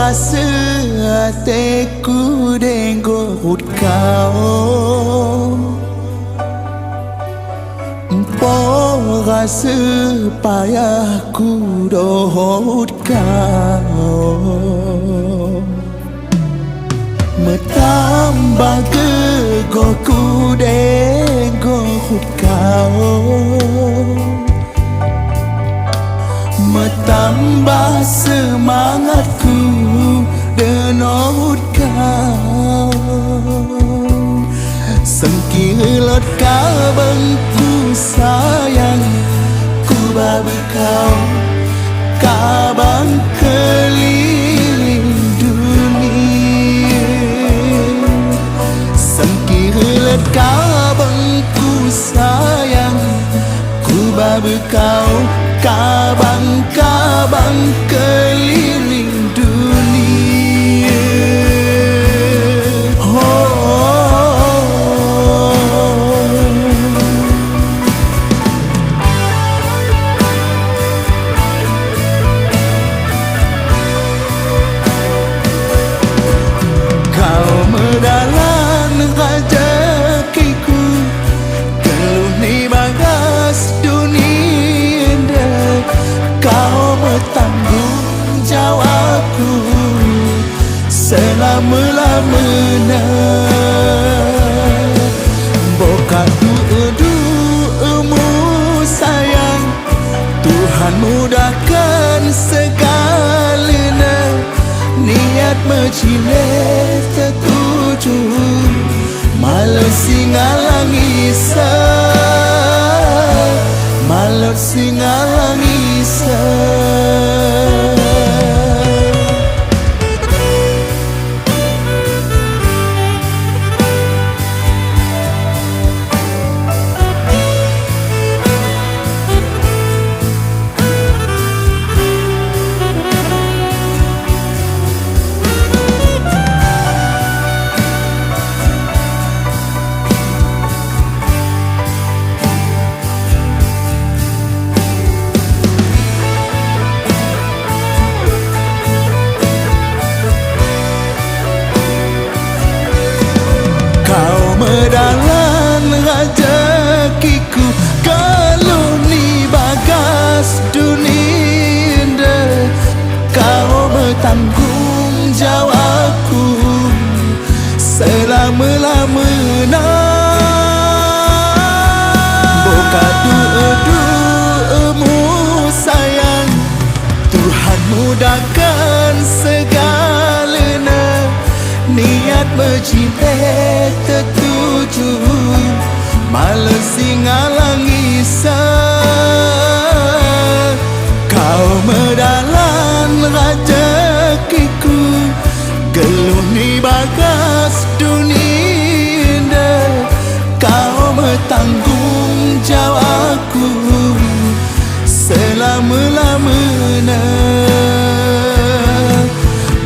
rasa hatiku denggut kau, empo rasa payahku dohut kau. Metambah gegoku denggut kau, metambah semangatku denot kau. Sengkilot kau bangku sayang, ku babi kau kabang keliling dunia. Sengkilot kau bangku sayang, ku babi kau kabang keliling dunia. Kau medalan rezekiku, keluh ni bagas dunia. Kau bertanggung jawabku selama-lamanya. Bokat doa-doamu sayang, Tuhan mudahkan segalanya. Niat mencilih tertuju, malah singalang isa, malah singalang isa. Medalan rezekiku, kalau ni bagas dunia. Kau bertanggung jawabku selama-lamanya. Bukan doa-doamu sayang, Tuhan mudahkan segalanya. Niat bercinta tertuju, malah singalang isa. Kau medalan rezekiku, geluh ni bagas dunia. Kau bertanggung jawabku selama-lamanya.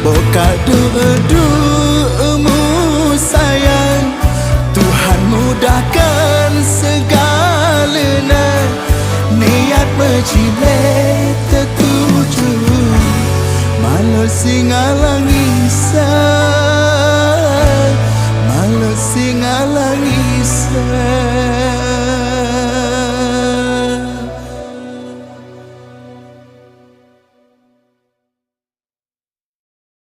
Bokat doa